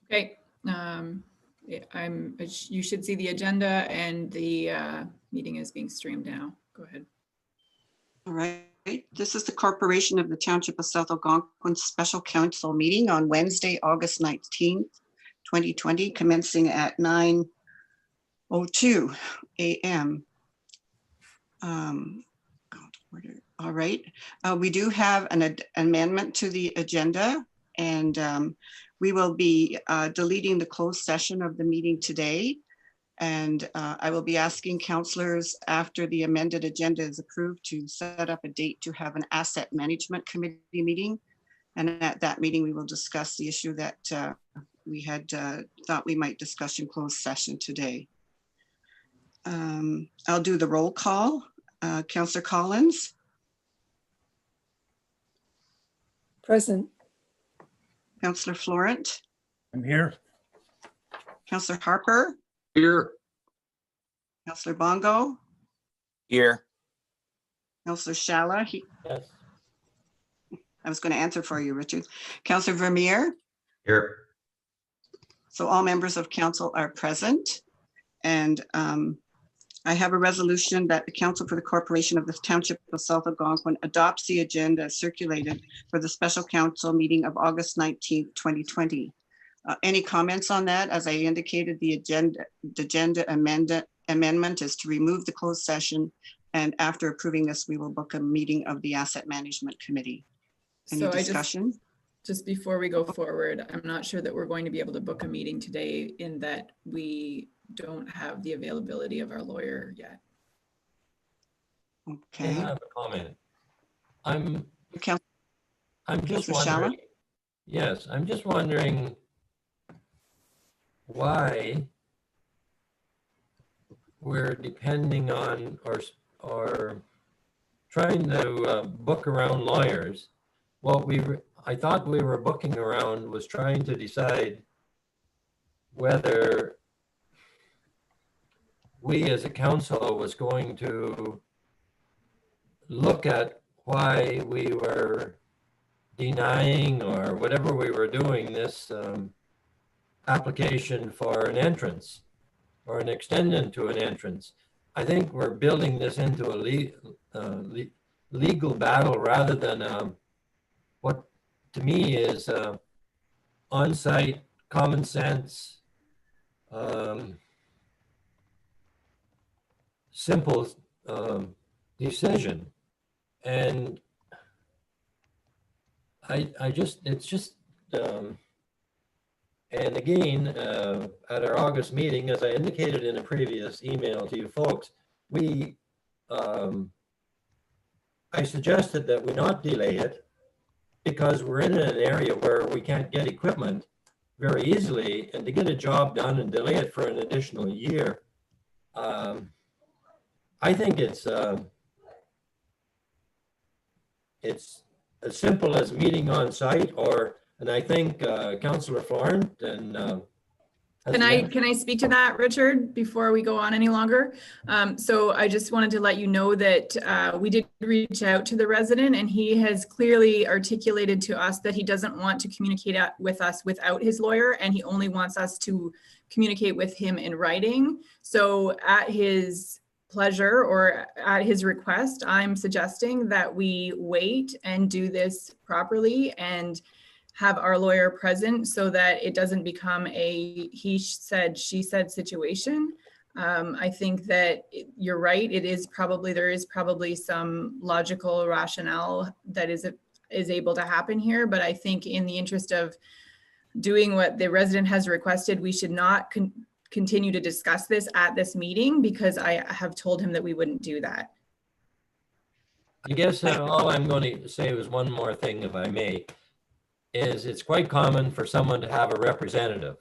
Okay. You should see the agenda, and the meeting is being streamed now. Go ahead. All right. This is the Corporation of the Township of South Algonquin Special Council meeting on Wednesday, August 19th, 2020, commencing at 9:02 a.m. All right. We do have an amendment to the agenda, and we will be deleting the closed session of the meeting today. And I will be asking councillors after the amended agenda is approved to set up a date to have an asset management committee meeting. And at that meeting, we will discuss the issue that we had thought we might discuss in closed session today. I'll do the roll call. Councillor Collins. Present. Councillor Florent. I'm here. Councillor Harper. Here. Councillor Bongo. Here. Councillor Shala. Yes. I was going to answer for you, Richard. Councillor Vermeer. Here. So all members of council are present. And I have a resolution that the Council for the Corporation of the Township of South Algonquin adopts the agenda circulated for the special council meeting of August 19th, 2020. Any comments on that? As I indicated, the agenda amendment is to remove the closed session. And after approving this, we will book a meeting of the Asset Management Committee. Any So discussion? Just before we go forward, I'm not sure that we're going to be able to book a meeting today, in that we don't have the availability of our lawyer yet. Okay. I have a comment. I'm Councillor just Shala? wondering. Yes, I'm just wondering why we're depending on or trying to book around lawyers. What I thought we were booking around was trying to decide whether we as a council was going to look at why we were denying or whatever we were doing this application for an entrance or an extension to an entrance. I think we're building this into a legal battle rather than what to me is on-site common sense, simple decision. And it's just, and again, at our August meeting, as I indicated in a previous email to you folks, I suggested that we not delay it because we're in an area where we can't get equipment very easily, and to get a job done and delay it for an additional year, I think it's as simple as meeting on site, and I think Councillor Florent and Can I speak to that, Richard, before we go on any longer? So I just wanted to let you know that we did reach out to the resident, and he has clearly articulated to us that he doesn't want to communicate with us without his lawyer, and he only wants us to communicate with him in writing. So at his pleasure or at his request, I'm suggesting that we wait and do this properly and have our lawyer present so that it doesn't become a he said, she said situation. I think that you're right. There is probably some logical rationale that is able to happen here, but I think in the interest of doing what the resident has requested, we should not continue to discuss this at this meeting, because I have told him that we wouldn't do that. I guess all I'm going to say is one more thing, if I may, is it's quite common for someone to have a representative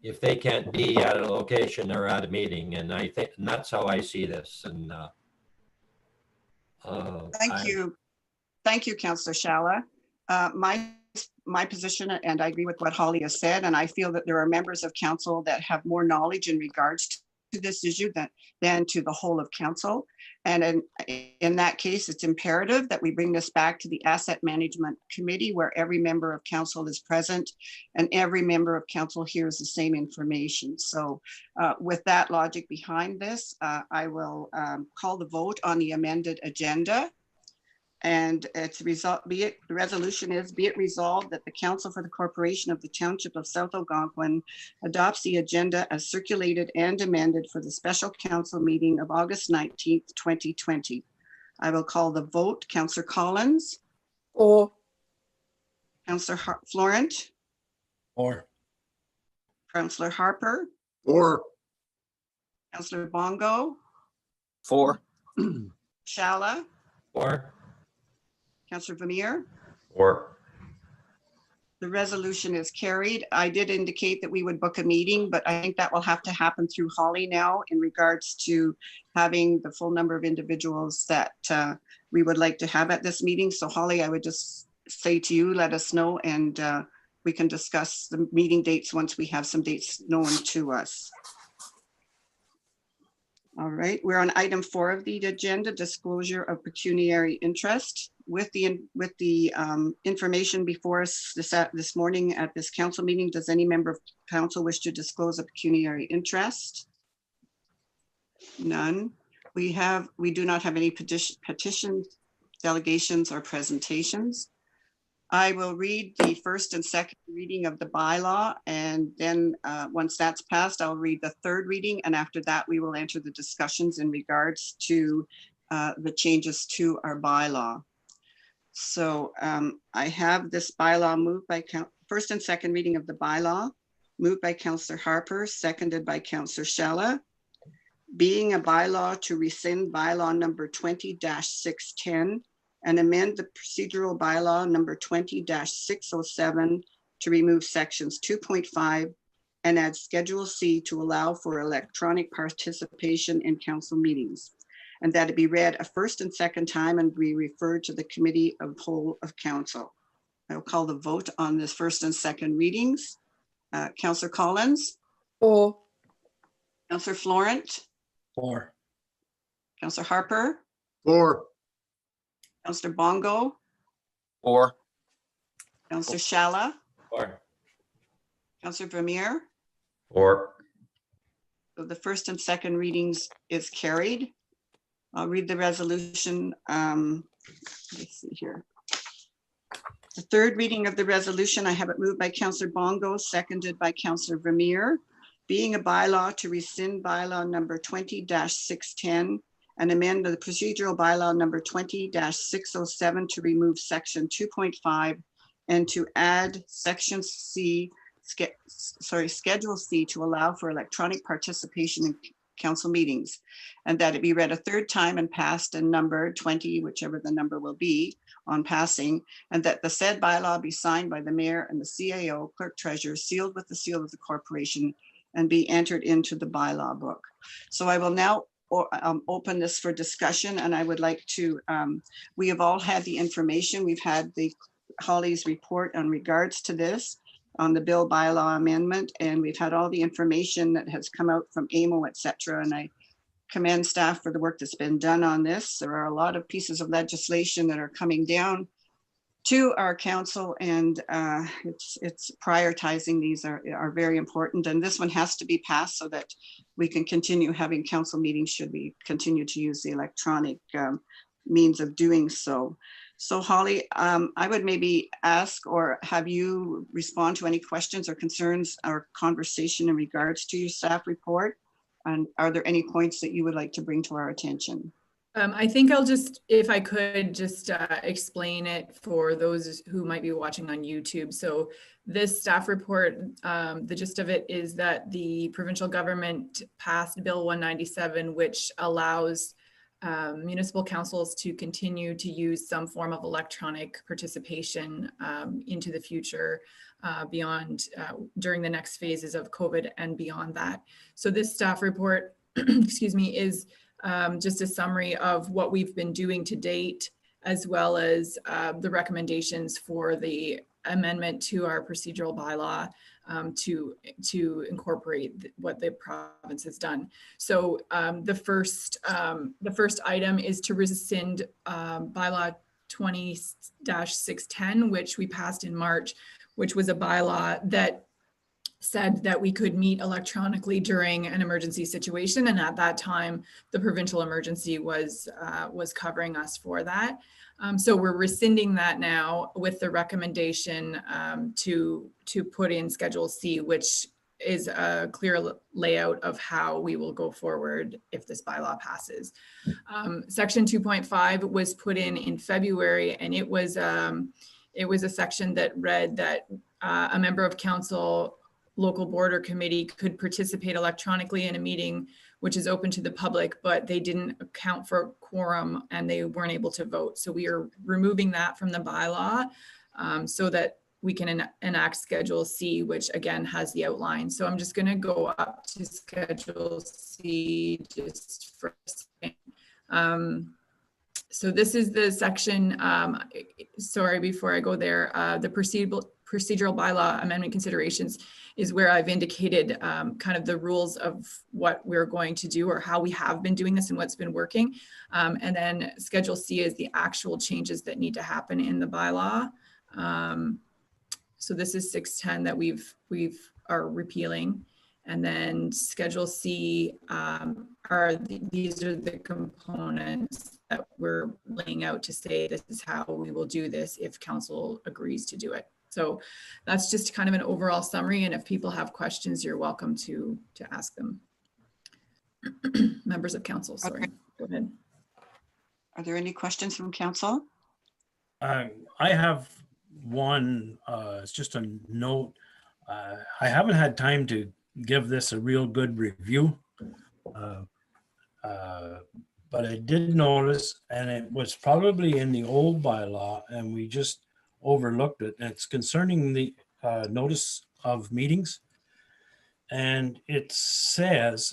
if they can't be at a location or at a meeting. And I think that's how I see this. And Thank you. Thank you, Councillor Shala. My position, and I agree with what Holly has said, and I feel that there are members of council that have more knowledge in regards to this issue than to the whole of council. And in that case, it's imperative that we bring this back to the Asset Management Committee, where every member of council is present and every member of council hears the same information. So with that logic behind this, I will call the vote on the amended agenda. And the resolution is, be it resolved that the Council for the Corporation of the Township of South Algonquin adopts the agenda as circulated and amended for the special council meeting of August 19th, 2020. I will call the vote. Councillor Collins, For. Councillor Florent, Four. Councillor Harper, Four. Councillor Bongo, Four. Shala, Or, Councillor Vermeer. Four. The resolution is carried. I did indicate that we would book a meeting, but I think that will have to happen through Holly now in regards to having the full number of individuals that we would like to have at this meeting. So Holly, I would just say to you, let us know, and we can discuss the meeting dates once we have some dates known to us. All right, we're on item 4 of the agenda, disclosure of pecuniary interest. With the information before us this morning at this council meeting, does any member of council wish to disclose a pecuniary interest? None. We do not have any petitions, delegations, or presentations. I will read the first and second reading of the bylaw, and then once that's passed, I'll read the third reading, and after that, we will enter the discussions in regards to the changes to our bylaw. So I have this bylaw moved by first and second reading of the bylaw, moved by Councillor Harper, seconded by Councillor Shella. Being a bylaw to rescind bylaw number 20-610 and amend the procedural bylaw number 20-607 to remove sections 2.5 and add Schedule C to allow for electronic participation in council meetings, and that it be read a first and second time and be referred to the Committee of Whole of Council. I will call the vote on this first and second readings. Councillor Collins, For. Councillor Florent, Four. Councillor Harper, Four. Councillor Bongo, Four. Councillor Shala, or, Councillor Vermeer. Four. So the first and second readings is carried. I'll read the resolution. Let's see here. The third reading of the resolution, I have it moved by Councillor Bongo, seconded by Councillor Vermeer. Being a bylaw to rescind bylaw number 20-610 and amend the procedural bylaw number 20-607 to remove section 2.5 and to add section C, Schedule C to allow for electronic participation in council meetings, and that it be read a third time and passed and numbered 20, whichever the number will be on passing, and that the said bylaw be signed by the mayor and the CAO, clerk treasurer, sealed with the seal of the corporation, and be entered into the bylaw book. So I will now open this for discussion, and I would like to, we have all had the information. We've had the Holly's report on regards to this on the bill bylaw amendment, and we've had all the information that has come out from AMO, et cetera. And I commend staff for the work that's been done on this. There are a lot of pieces of legislation that are coming down to our council, and it's prioritizing these are very important, and this one has to be passed so that we can continue having council meetings should we continue to use the electronic means of doing so. So Holly, I would maybe ask or have you respond to any questions or concerns or conversation in regards to your staff report, and are there any points that you would like to bring to our attention? I think I'll just, if I could just explain it for those who might be watching on YouTube. So this staff report, the gist of it is that the provincial government passed Bill 197, which allows municipal councils to continue to use some form of electronic participation into the future beyond, during the next phases of COVID and beyond that. So this staff report, excuse me, is just a summary of what we've been doing to date, as well as the recommendations for the amendment to our procedural bylaw to incorporate what the province has done. So the first item is to rescind bylaw 20-610, which we passed in March, which was a bylaw that said that we could meet electronically during an emergency situation. And at that time, the provincial emergency was covering us for that. So we're rescinding that now with the recommendation to put in Schedule C, which is a clear layout of how we will go forward if this bylaw passes. Section 2.5 was put in February, and it was a section that read that a member of council, local board or committee could participate electronically in a meeting which is open to the public, but they didn't account for quorum and they weren't able to vote. So we are removing that from the bylaw so that we can enact Schedule C, which again has the outline. So I'm just going to go up to Schedule C just for a second. So this is the section, sorry, before I go there, the procedural bylaw amendment considerations is where I've indicated kind of the rules of what we're going to do or how we have been doing this and what's been working. And then Schedule C is the actual changes that need to happen in the bylaw. So this is 610 that we are repealing. And then Schedule C these are the components that we're laying out to say this is how we will do this if council agrees to do it. So that's just kind of an overall summary. And if people have questions, you're welcome to ask them. Members of council, sorry, go ahead. Are there any questions from council? I have one, it's just a note. I haven't had time to give this a real good review. But I did notice, and it was probably in the old bylaw and we just overlooked it. And it's concerning the notice of meetings. And it says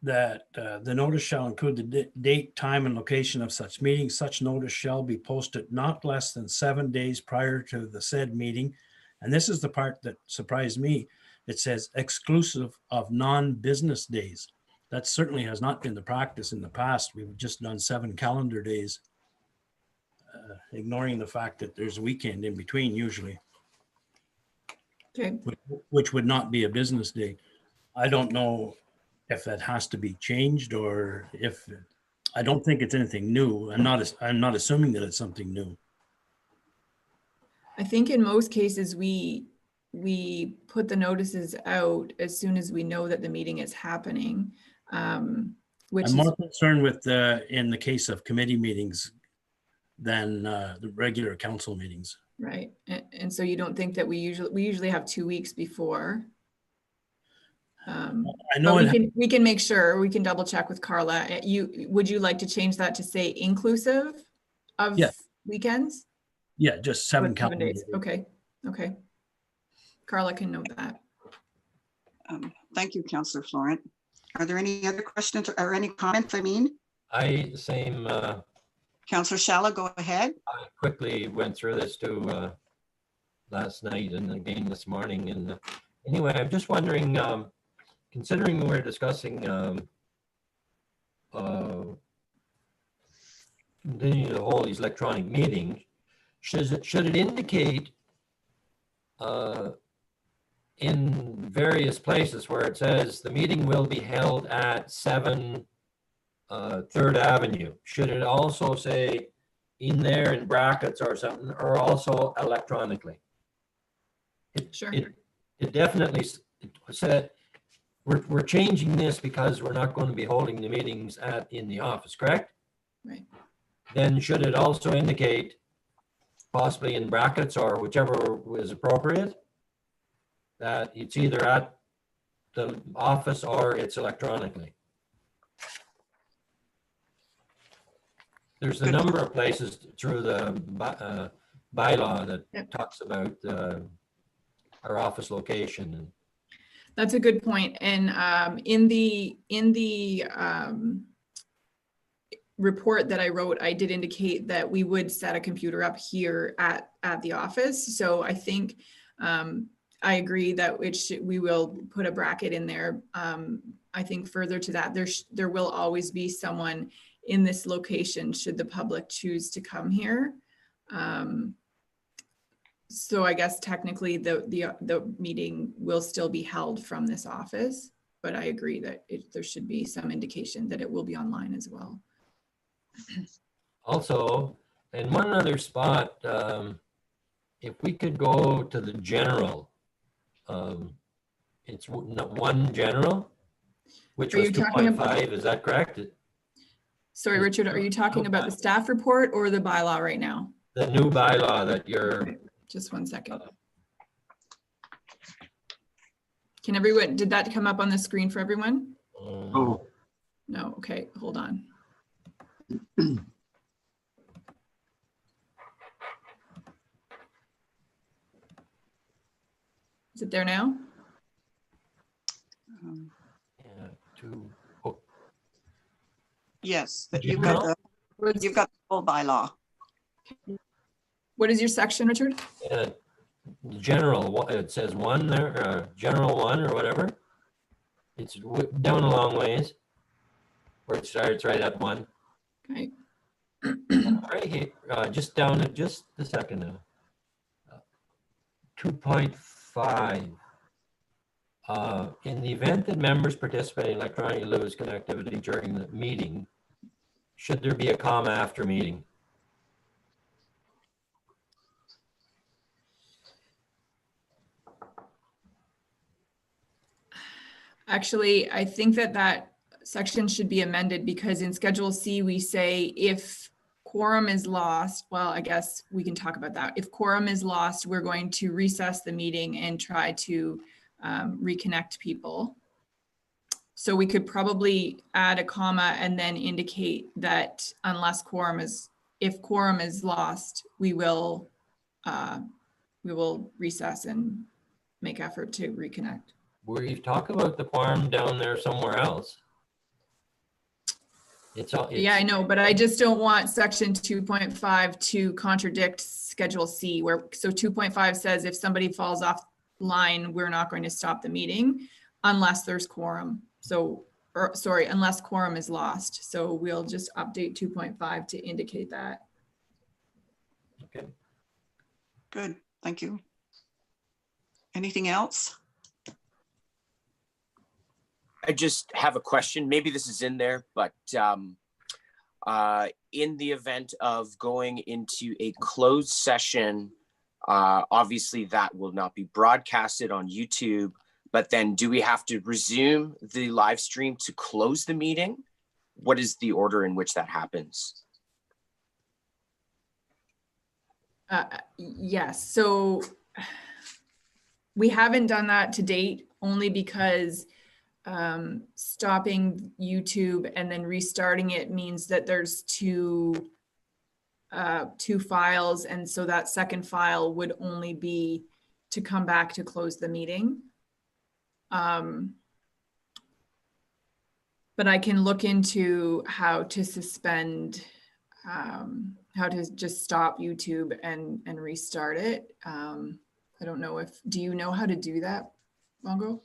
that the notice shall include the date, time, and location of such meetings. Such notice shall be posted not less than 7 days prior to the said meeting. And this is the part that surprised me. It says exclusive of non-business days. That certainly has not been the practice in the past. We've just done 7 calendar days, ignoring the fact that there's a weekend in between usually, Okay. which would not be a business day. I don't know if that has to be changed or if, I don't think it's anything new. I'm not assuming that it's something new. I think in most cases, we put the notices out as soon as we know that the meeting is happening. Which I'm is more concerned with in the case of committee meetings than the regular council meetings. right. And so you don't think that we usually have 2 weeks before. I But know we can make sure, we can double check with Carla. Would you like to change that to say inclusive of Yeah. weekends? yeah, just 7 Or 7 calendar days. days. Okay. Carla can note that. Thank you, Councillor Florent. Are there any other questions or any comments? Same, Councillor Shala, go ahead. I quickly went through this too last night and again this morning. And anyway, I'm just wondering, considering we're discussing continuing to hold these electronic meetings, should it indicate in various places where it says the meeting will be held at 7 3rd Avenue, should it also say in there in brackets or something, or also electronically? Sure. It definitely said, we're changing this because we're not going to be holding the meetings in the office, correct? Right. Then should it also indicate, possibly in brackets or whichever was appropriate, that it's either at the office or it's electronically? There's a number of places through the bylaw that Yep. talks about our office location. That's a good point. And in the report that I wrote, I did indicate that we would set a computer up here at the office. So I think I agree that we will put a bracket in there. I think further to that, there will always be someone in this location should the public choose to come here. So I guess technically the meeting will still be held from this office, but I agree that there should be some indication that it will be online as well. Also, and one other spot, if we could go to the general, it's one general, which Are was you talking about- 2.5, is that correct? Sorry, Richard, are you talking about the staff report or the bylaw right now? The new bylaw that you're, Just 1 second. Can everyone, did that come up on the screen for everyone? Oh. No, okay, hold on. Is it there now? yeah, Yes, but You you've got know? the full bylaw. What is your section, Richard? general, it says one there, general one or whatever. It's down a long ways, where it starts right at one. Okay, Right here, just down, just a second now. 2.5. In the event that members participating electronically lose connectivity during the meeting, should there be a comma after meeting? actually, I think that section should be amended because in Schedule C, we say if quorum is lost, well, I guess we can talk about that. If quorum is lost, we're going to recess the meeting and try to reconnect people. So we could probably add a comma and then indicate that unless if quorum is lost, we will recess and make effort to reconnect. We talk about the quorum down there somewhere else. Yeah, I know, but I just don't want section 2.5 to contradict Schedule C so 2.5 says if somebody falls off line, we're not going to stop the meeting unless there's quorum. Unless quorum is lost. So we'll just update 2.5 to indicate that. Okay. Good, thank you. Anything else? I just have a question. Maybe this is in there, but in the event of going into a closed session, obviously that will not be broadcasted on YouTube, but then do we have to resume the live stream to close the meeting? What is the order in which that happens? Yes, so we haven't done that to date only because stopping YouTube and then restarting it means that there's two files, and so that second file would only be to come back to close the meeting. But I can look into how to suspend, how to just stop YouTube and restart it. I don't know do you know how to do that, Mongo?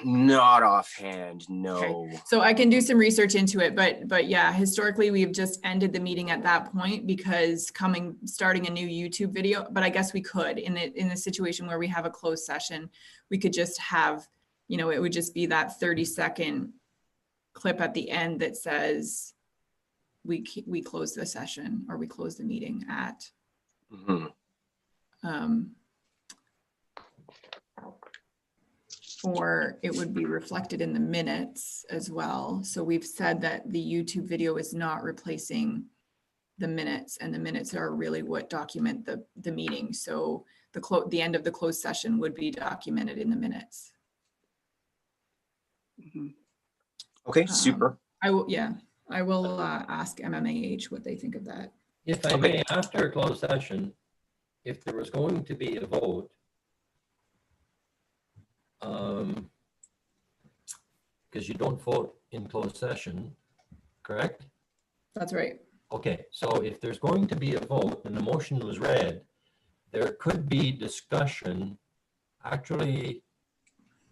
Not offhand, no. Okay. So I can do some research into it, but yeah, historically we've just ended the meeting at that point because starting a new YouTube video, but I guess we could in the situation where we have a closed session, we could just have, it would just be that 30-second clip at the end that says we close the session or we close the meeting at. Mhm. Or it would be reflected in the minutes as well. So we've said that the YouTube video is not replacing the minutes, and the minutes are really what document the meeting. So the end of the closed session would be documented in the minutes. Mhm. Okay, super. I will ask MMAH what they think of that. If I may, after a closed session, if there was going to be a vote, because you don't vote in closed session, correct? That's right. Okay, so if there's going to be a vote and the motion was read, there could be discussion, actually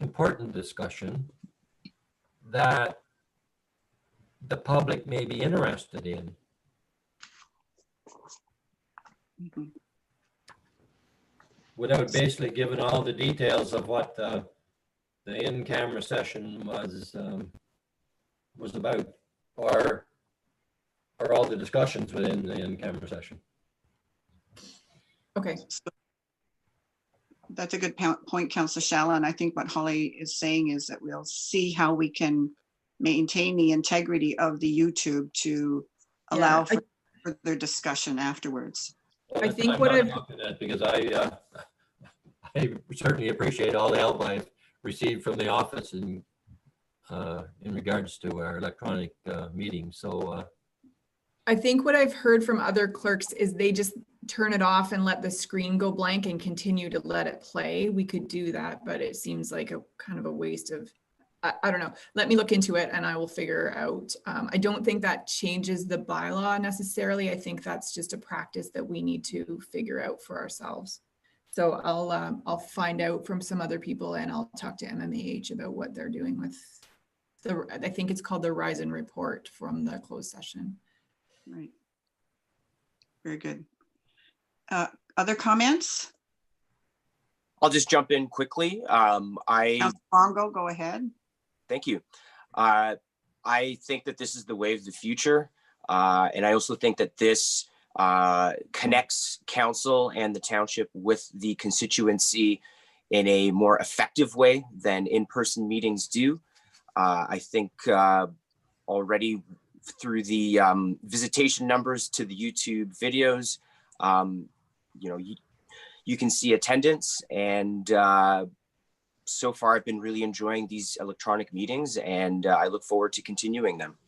important discussion, that the public may be interested in. Mhm. Without basically giving all the details of what the in-camera session was about, or all the discussions within the in-camera session. Okay, That's a good point, Councillor Shalla. And I think what Holly is saying is that we'll see how we can maintain the integrity of the YouTube to allow for further discussion afterwards. I think what I've- Because I certainly appreciate all the help I've received from the office in regards to our electronic meetings. So I think what I've heard from other clerks is they just turn it off and let the screen go blank and continue to let it play. We could do that, but it seems like a kind of a waste of, I don't know. Let me look into it and I will figure out. I don't think that changes the bylaw necessarily. I think that's just a practice that we need to figure out for ourselves. So I'll find out from some other people and I'll talk to MMAH about what they're doing with I think it's called the Rise and Report from the closed session. Right. Very good. Other comments? I'll just jump in quickly. Councillor Bongo, go ahead. Thank you. I think that this is the way of the future. And I also think that this connects council and the township with the constituency in a more effective way than in-person meetings do. I think already through the visitation numbers to the YouTube videos, you can see attendance, and so far I've been really enjoying these electronic meetings, and I look forward to continuing them.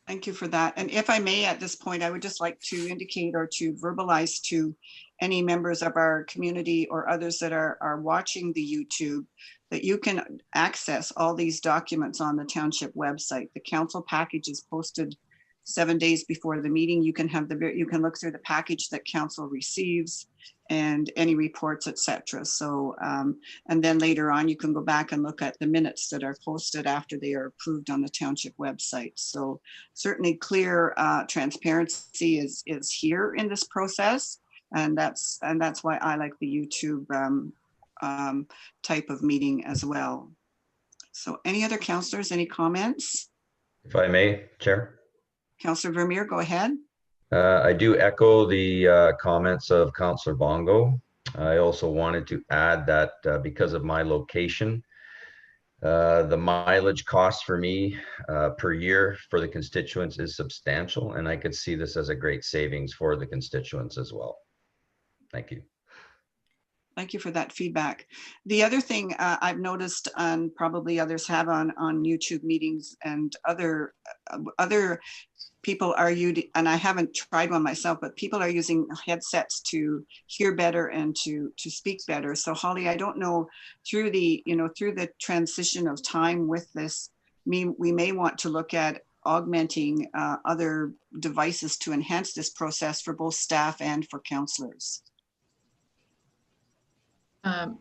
Thank you for that. And if I may, at this point, I would just like to indicate or to verbalize to any members of our community or others that are watching the YouTube that you can access all these documents on the township website. The council package is posted 7 days before the meeting. You can look through the package that council receives and any reports, etc. So, and then later on, you can go back and look at the minutes that are posted after they are approved on the township website. So certainly clear transparency is here in this process. And that's why I like the YouTube type of meeting as well. So any other councillors, any comments? If I may, Chair. Councillor Vermeer, go ahead. I do echo the comments of Councillor Bongo. I also wanted to add that because of my location, the mileage cost for me per year for the constituents is substantial, and I could see this as a great savings for the constituents as well. Thank you. Thank you for that feedback. The other thing I've noticed, and probably others have on YouTube meetings, and other people are using, and I haven't tried one myself, but people are using headsets to hear better and to speak better. So Holly, I don't know, through the transition of time with this, we may want to look at augmenting other devices to enhance this process for both staff and for councillors.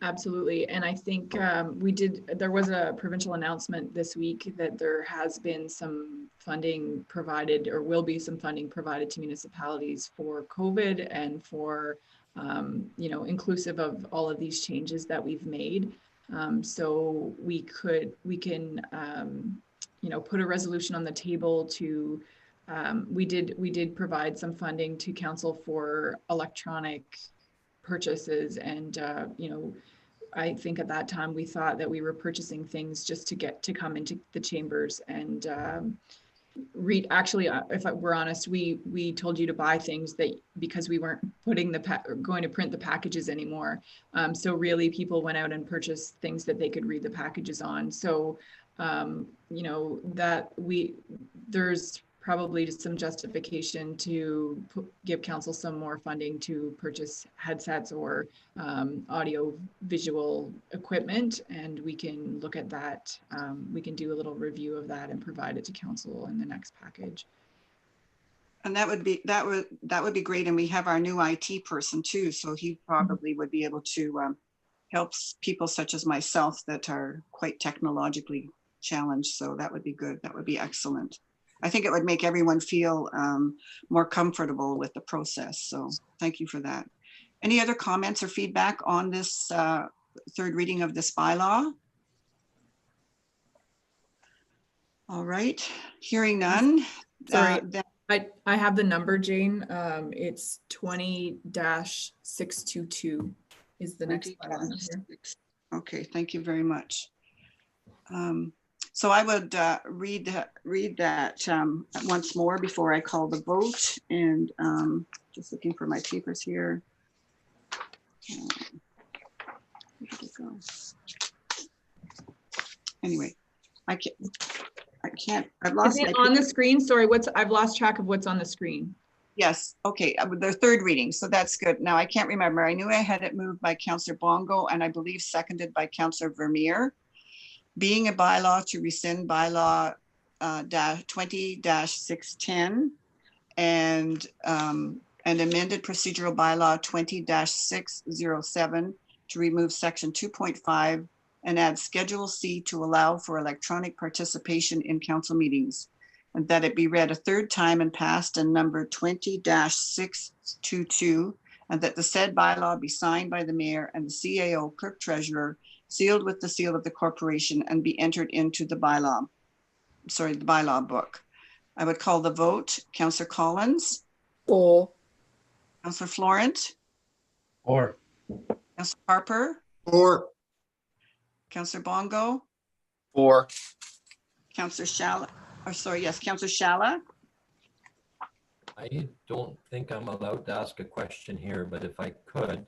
Absolutely. And I think there was a provincial announcement this week that there has been some funding provided, or will be some funding provided to municipalities for COVID and for, inclusive of all of these changes that we've made. So we can, put a resolution on the table to, we did provide some funding to council for electronic purchases, and I think at that time we thought that we were purchasing things just to come into the chambers and actually, if we're honest, we told you to buy things that because we weren't going to print the packages anymore. So really people went out and purchased things that they could read the packages on. So there's probably just some justification to give council some more funding to purchase headsets or audio visual equipment, and we can look at that. We can do a little review of that and provide it to council in the next package. And that would be great. And we have our new IT person too, so he probably would be able to help people such as myself that are quite technologically challenged. So that would be good. That would be excellent. I think it would make everyone feel more comfortable with the process. So thank you for that. Any other comments or feedback on this third reading of this bylaw? All right, hearing none. Sorry. then- I have the number, Jane. It's 20-622 is the next bylaw number. Okay, thank you very much. So I would read that once more before I call the vote, and just looking for my papers here. Where did it go? Anyway, I can't, I've Is lost it my. on the screen? Sorry, I've lost track of what's on the screen. Yes, okay, the third reading, so that's good. Now, I can't remember. I knew I had it moved by Councillor Bongo and I believe seconded by Councillor Vermeer. Being a bylaw to rescind bylaw 20-610 and amended procedural bylaw 20-607 to remove section 2.5 and add Schedule C to allow for electronic participation in council meetings, and that it be read a third time and passed in number 20-622, and that the said bylaw be signed by the mayor and the CAO clerk treasurer, sealed with the seal of the corporation, and be entered into the bylaw book. I would call the vote. Councillor Collins, For. Councillor Florent, Or Councillor Harper, Or. Councillor Bongo, For. Councillor Shala, or sorry, yes, Councillor Shala. I don't think I'm allowed to ask a question here, but if I could.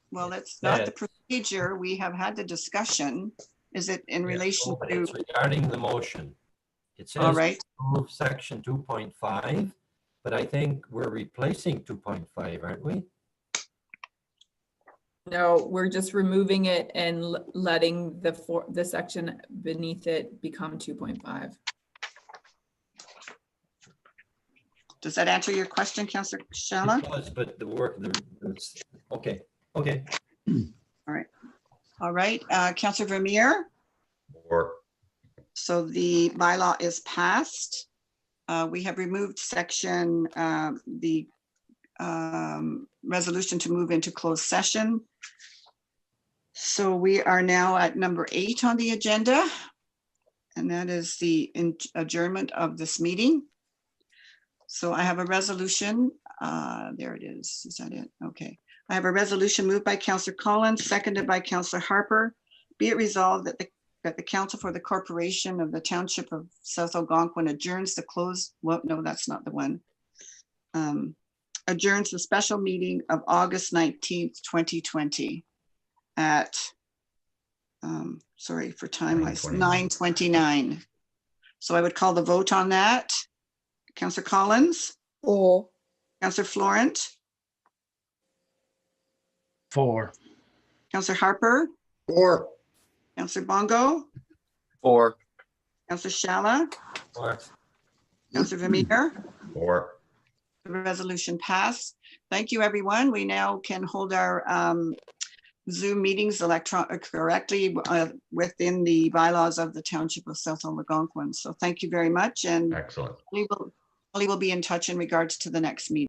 Well, that's not the procedure. We have had the discussion. Is it in relation But to, it's regarding the motion. It all says right, move section 2.5, but I think we're replacing 2.5, aren't we? No, we're just removing it and letting the section beneath it become 2.5. does that answer your question, Councillor Shala? It does, but the work, okay. All right, Councillor Vermeer. Or So the bylaw is passed. We have removed section, the resolution to move into closed session. So we are now at number 8 on the agenda, and that is the adjournment of this meeting. So I have a resolution. There it is. Is that it? Okay. I have a resolution moved by Councillor Collins, seconded by Councillor Harper. Be it resolved that the Council for the Corporation of the Township of South Algonquin adjourns the close. Well, no, that's not the one. Adjourns the special meeting of August 19th, 2020 at, sorry for time-wise, 9:29. So I would call the vote on that. Councillor Collins, For. Councillor Florent, for. Councillor Harper, Or. Councillor Bongo, For. Councillor Shala, Or Councillor Vermeer. or The resolution passed. Thank you, everyone. We now can hold our Zoom meetings correctly within the bylaws of the Township of South Algonquin. So thank you very much. And excellent. Holly will be in touch in regards to the next meeting.